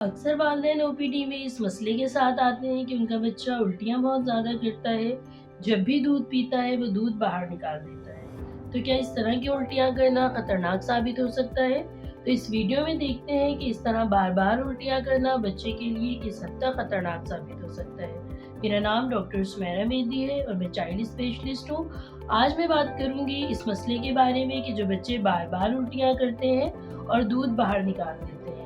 अक्सर वालिदैन ओपीडी में इस मसले के साथ आते हैं कि उनका बच्चा उल्टियाँ बहुत ज़्यादा करता है। जब भी दूध पीता है वो दूध बाहर निकाल देता है। तो क्या इस तरह की उल्टियाँ करना खतरनाक साबित हो सकता है? तो इस वीडियो में देखते हैं कि इस तरह बार-बार उल्टियाँ करना बच्चे के लिए किस हद तक खतरनाक साबित हो सकता है। मेरा नाम डॉक्टर सुमैरा मेहदी है और मैं चाइल्ड स्पेशलिस्ट हूँ। आज मैं बात करूँगी इस मसले के बारे में कि जो बच्चे बार-बार उल्टियाँ करते हैं और दूध बाहर निकाल देते हैं।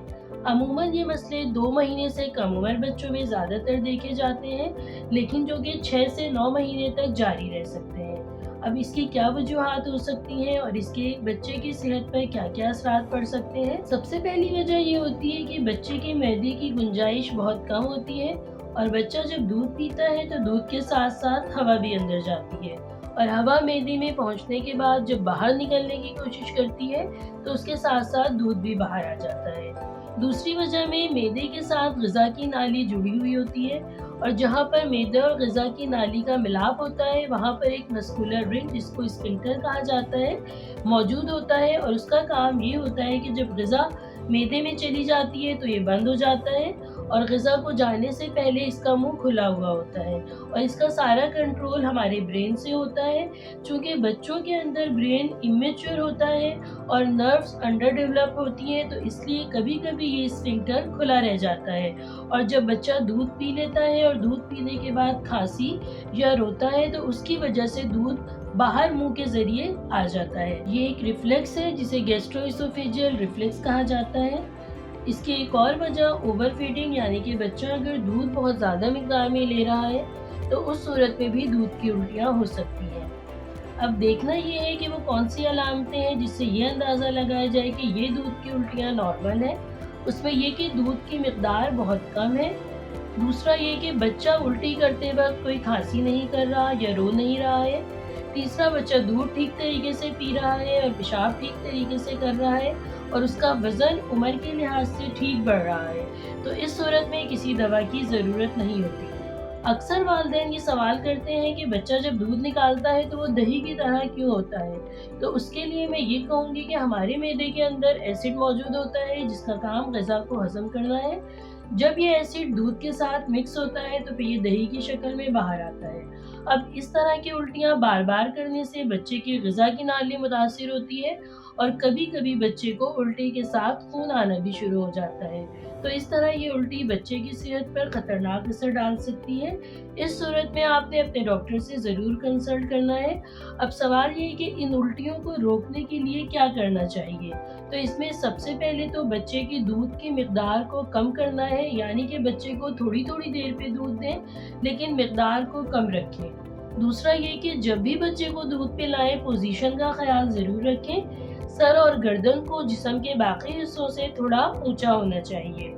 अमूमन ये मसले 2 महीने से कम उम्र बच्चों में ज़्यादातर देखे जाते हैं, लेकिन जो कि 6 से 9 महीने तक जारी रह सकते हैं। अब इसकी क्या वजूहात हो सकती हैं और इसके बच्चे की सेहत पर क्या-क्या असरात पड़ सकते हैं? सबसे पहली वजह ये होती है कि बच्चे के मैदे की गुंजाइश बहुत कम होती है और बच्चा जब दूध पीता है तो दूध के साथ-साथ हवा भी अंदर जाती है और हवा मैदे में पहुंचने के बाद जब बाहर निकलने की कोशिश करती है तो उसके साथ-साथ दूध भी बाहर आ जाता है। दूसरी वजह में मैदे के साथ ग़िज़ा की नाली जुड़ी हुई होती है और जहाँ पर मैदा और ग़िज़ा की नाली का मिलाप होता है वहाँ पर एक मस्कुलर रिंग जिसको स्फिंक्टर कहा जाता है मौजूद होता है और उसका काम ये होता है कि जब ग़िज़ा मैदे में चली जाती है तो ये बंद हो जाता है और ग़िज़ा को जाने से पहले इसका मुंह खुला हुआ होता है और इसका सारा कंट्रोल हमारे ब्रेन से होता है। चूँकि बच्चों के अंदर ब्रेन इमेच्योर होता है और नर्व्स अंडर डेवलप होती हैं तो इसलिए कभी-कभी ये स्फिंक्टर खुला रह जाता है और जब बच्चा दूध पी लेता है और दूध पीने के बाद खांसी या रोता है तो उसकी वजह से दूध बाहर मुंह के ज़रिए आ जाता है। ये एक रिफ्लेक्स है जिसे गैस्ट्रोएसोफेजियल रिफ्लेक्स कहा जाता है। इसकी एक और वजह ओवर फीडिंग यानी कि बच्चा अगर दूध बहुत ज़्यादा मिकदार में ले रहा है तो उस सूरत में भी दूध की उल्टियाँ हो सकती हैं। अब देखना ये है कि वो कौन सी अलामतें हैं जिससे ये अंदाज़ा लगाया जाए कि ये दूध की उल्टियाँ नॉर्मल है। उसमें ये कि दूध की मिकदार बहुत कम है। दूसरा ये कि बच्चा उल्टी करते वक्त कोई खांसी नहीं कर रहा या रो नहीं रहा है। तीसरा बच्चा दूध ठीक तरीके से पी रहा है और पेशाब ठीक तरीके से कर रहा है और उसका वज़न उम्र के लिहाज से ठीक बढ़ रहा है। तो इस सूरत में किसी दवा की ज़रूरत नहीं होती। अक्सर वालिदैन ये सवाल करते हैं कि बच्चा जब दूध निकालता है तो वो दही की तरह क्यों होता है? तो उसके लिए मैं ये कहूँगी कि हमारे मैदे के अंदर एसिड मौजूद होता है जिसका काम ग़िज़ा को हज़म करना है। जब ये एसिड दूध के साथ मिक्स होता है तो फिर ये दही की शक्ल में बाहर आता है। अब इस तरह की उल्टियाँ बार-बार करने से बच्चे की ग़िज़ा की नाली मुतासिर होती है और कभी-कभी बच्चे को उल्टी के साथ खून आना भी शुरू हो जाता है। तो इस तरह ये उल्टी बच्चे की सेहत पर ख़तरनाक असर डाल सकती है। इस सूरत में आपने अपने डॉक्टर से ज़रूर कंसल्ट करना है। अब सवाल ये है कि इन उल्टियों को रोकने के लिए क्या करना चाहिए? तो इसमें सबसे पहले तो बच्चे की दूध की मिकदार को कम करना है, यानी कि बच्चे को थोड़ी-थोड़ी देर पे दूध दें, लेकिन मिकदार को कम रखें। दूसरा ये कि जब भी बच्चे को दूध पिलाएं, पोजीशन का ख्याल ज़रूर रखें। सर और गर्दन को जिस्म के बाकी हिस्सों से थोड़ा ऊंचा होना चाहिए,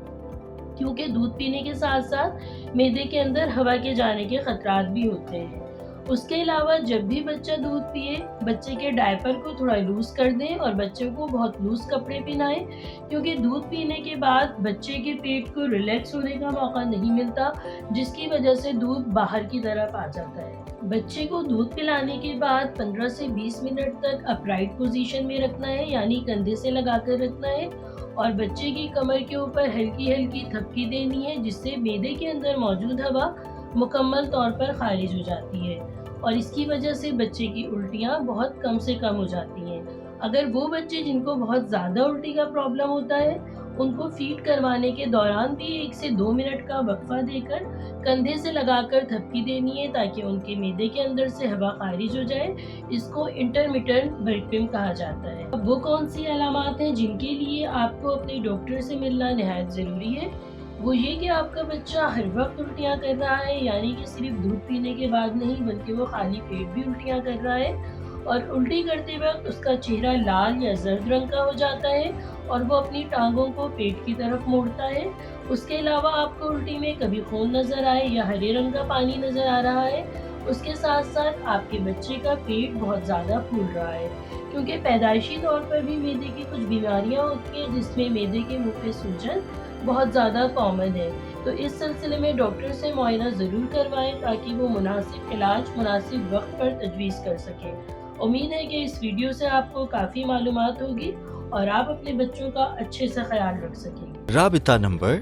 क्योंकि दूध पीने के साथ-साथ मैदे के अंदर हवा के जाने के खतरात भी होते हैं। उसके अलावा जब भी बच्चा दूध पिए, बच्चे के डायपर को थोड़ा लूज़ कर दें और बच्चे को बहुत लूज़ कपड़े पहनाएं, क्योंकि दूध पीने के बाद बच्चे के पेट को रिलैक्स होने का मौका नहीं मिलता, जिसकी वजह से दूध बाहर की तरफ आ जाता है। बच्चे को दूध पिलाने के बाद 15 से 20 मिनट तक अपराइट पोजीशन में रखना है, यानी कंधे से लगाकर रखना है और बच्चे की कमर के ऊपर हल्की-हल्की थपकी देनी है, जिससे मैदे के अंदर मौजूद हवा मुकम्मल तौर पर खारिज हो जाती है और इसकी वजह से बच्चे की उल्टियाँ बहुत कम से कम हो जाती हैं। अगर वो बच्चे जिनको बहुत ज़्यादा उल्टी का प्रॉब्लम होता है, उनको फीड करवाने के दौरान भी 1 से 2 मिनट का वक्फा देकर कंधे से लगाकर थपकी देनी है ताकि उनके मैदे के अंदर से हवा खारिज हो जाए। इसको इंटरमिटेंट बर्पिंग कहा जाता है। अब वो कौन सी अलामात हैं जिनके लिए आपको अपने डॉक्टर से मिलना निहायत ज़रूरी है? वो ये कि आपका बच्चा हर वक्त उल्टियाँ कर रहा है, यानी कि सिर्फ दूध पीने के बाद नहीं बल्कि वो खाली पेट भी उल्टियाँ कर रहा है और उल्टी करते वक्त उसका चेहरा लाल या जर्द रंग का हो जाता है और वो अपनी टांगों को पेट की तरफ मोड़ता है। उसके अलावा आपको उल्टी में कभी खून नज़र आए या हरे रंग का पानी नज़र आ रहा है। उसके साथ साथ आपके बच्चे का पेट बहुत ज़्यादा फूल रहा है, क्योंकि पैदाइशी तौर पर भी मैदे की कुछ बीमारियाँ होती हैं जिसमें मैदे के मुँह पे सूजन बहुत ज़्यादा कॉमन है। तो इस सिलसिले में डॉक्टर से मुआयना ज़रूर करवाएं ताकि वो मुनासिब इलाज मुनासिब वक्त पर तजवीज़ कर सकें। उम्मीद है कि इस वीडियो से आपको काफ़ी मालूमात होगी और आप अपने बच्चों का अच्छे से ख्याल रख सकेंगे। رابطہ نمبر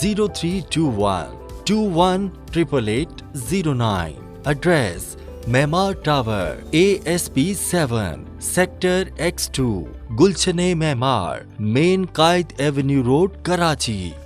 0321218889. ایڈریس معمار ٹاور ASP 7 سیکٹر X2 گلشن معمار مین قائد ایونیو روڈ کراچی.